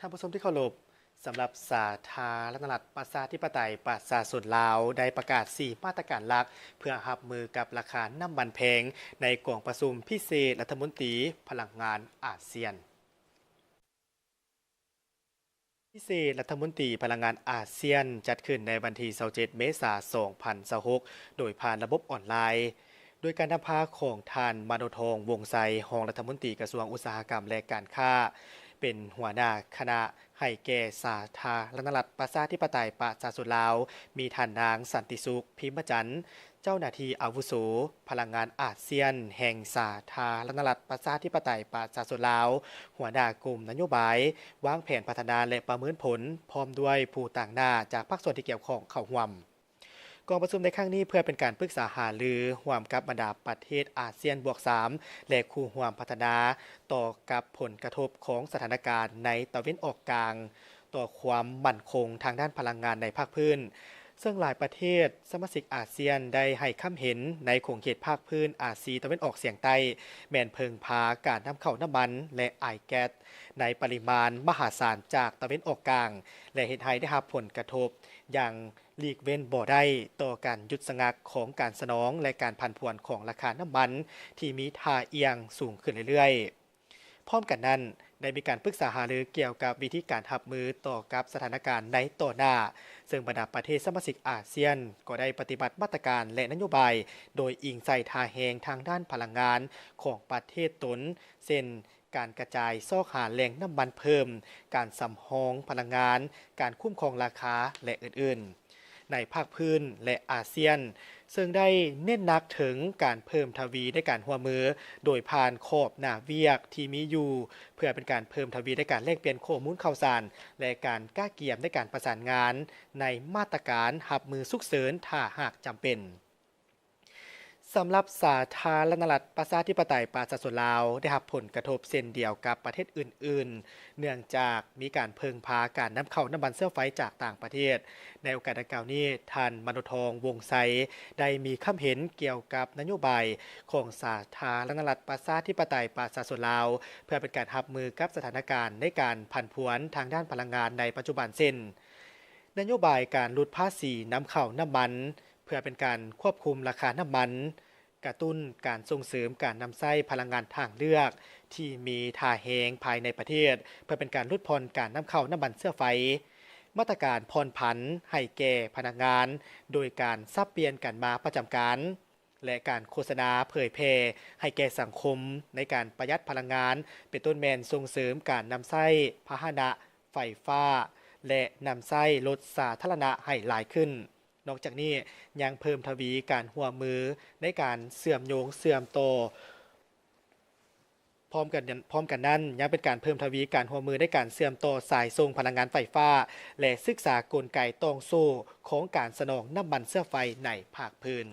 ท่านผู้ชมที่เคารพสำหรับสาธารณรัฐประชาธิปไตยประชาชนลาวได้ประกาศ 4 มาตรการหลัก เพื่อรับมือกับราคาน้ำมันแพงในกล่องประชุมพิเศษรัฐมนตรีพลังงานอาเซียนพิเศษรัฐมนตรีพลังงานอาเซียนจัดขึ้นในวันที่27 เมษายน 2026 โดยผ่านระบบออนไลน์ โดยการนำพาของท่านมาโนทองวงไซรองรัฐมนตรีกระทรวงอุตสาหกรรมและการค้า เป็นหัวหน้าคณะให้แก่สาธารณรัฐประชาธิปไตยประชาชนลาว มีท่านนางสันติสุขพิมพ์จันทร์เจ้าหน้าที่อาวุโสพลังงานอาเซียน แห่งสาธารณรัฐประชาธิปไตยประชาชนลาว หัวหน้ากลุ่มนโยบายวางแผนพัฒนาและประเมินผล พร้อมด้วยผู้ต่างหน้าจากภาคส่วนที่เกี่ยวข้องเข้าร่วมกองประชุมในครั้งนี้เพื่อเป็นการปรึกษาหารือร่วมกับบรรดาประเทศอาเซียนบวก3และคู่ร่วมพัฒนาต่อกับผลกระทบของสถานการณ์ในตะวันออกกลางต่อความมั่นคงทางด้านพลังงานในภาคพื้นซึ่งหลายประเทศสมาชิกอาเซียนได้ให้ความเห็นในขงเขตภาคพื้นอาซีตะวันออกเฉียงใต้แม่นเพิงพาการนำเข้าน้ำมันและไอแก๊สในปริมาณมหาศาลจากตะวันออกกลางและเฮ็ดให้ได้รับผลกระทบอย่างหลีกเว้นบ่ได้ต่อการหยุดชะงักของการสนองและการผันผวนของราคาน้ำมันที่มีท่าเอียงสูงขึ้นเรื่อยๆพร้อมกันนั้นได้มีการปรึกษาหารือเกี่ยวกับวิธีการรับมือต่อกับสถานการณ์ในต่อหน้าซึ่งบรรดาประเทศสมาชิกอาเซียนก็ได้ปฏิบัติมาตรการและนโยบายโดยอิงใส่ท่าแหงทางด้านพลังงานของประเทศตนเช่นการกระจายซอกหาแหล่งน้ำมันเพิ่มการสำรองพลังงานการคุ้มครองราคาและอื่นๆในภาคพื้นและอาเซียนซึ่งได้เน้นหนักถึงการเพิ่มทวีในการร่วมมือโดยผ่านขอบหน้าเวียกที่มีอยู่เพื่อเป็นการเพิ่มทวีในการแลกเปลี่ยนข้อมูลข่าวสารและการก้าเกี่ยมในการประสานงานในมาตรการรับมือฉุกเฉินถ้าหากจำเป็นสำหรับสาธารณรัฐประชาธิปไตยประชาชนลาวได้รับผลกระทบเช่นเดียวกับประเทศอื่นๆเนื่องจากมีการเพิ่งพาการนำเข้าน้ำมันเสื้อไฟจากต่างประเทศในโอกาสดังกล่าวนี้ท่านมโนทองวงไซได้มีความเห็นเกี่ยวกับนโยบายของสาธารณรัฐประชาธิปไตยประชาชนลาวเพื่อเป็นการรับมือกับสถานการณ์ในการผันผวนทางด้านพลังงานในปัจจุบันเช่นนโยบายการลดภาษีนำเข้าน้ำมันเพื่อเป็นการควบคุมราคาน้ำมันกระตุ้นการส่งเสริมการนำใช้พลังงานทางเลือกที่มีท่าแหงภายในประเทศเพื่อเป็นการลดผ่อนการนำเข้าน้ำมันเสื้อไฟมาตรการผ่อนผันให้แก่พนักงานโดยการสับเปลี่ยนกันมาประจำการและการโฆษณาเผยแพร่ให้แก่สังคมในการประหยัดพลังงานเป็นต้นแมนส่งเสริมการนำใช้พาหนะไฟฟ้าและนำใช้รถสาธารณะให้หลายขึ้นนอกจากนี้ยังเพิ่มทวีการร่วมมือในการเชื่อมโยงเชื่อมต่อพร้อมกันนั้นยังเป็นการเพิ่มทวีการร่วมมือในการเชื่อมต่อสายส่งพลังงานไฟฟ้าและศึกษากลไกต้องโซ่ของการสนองน้ำมันเสื้อไฟในภาคพื้น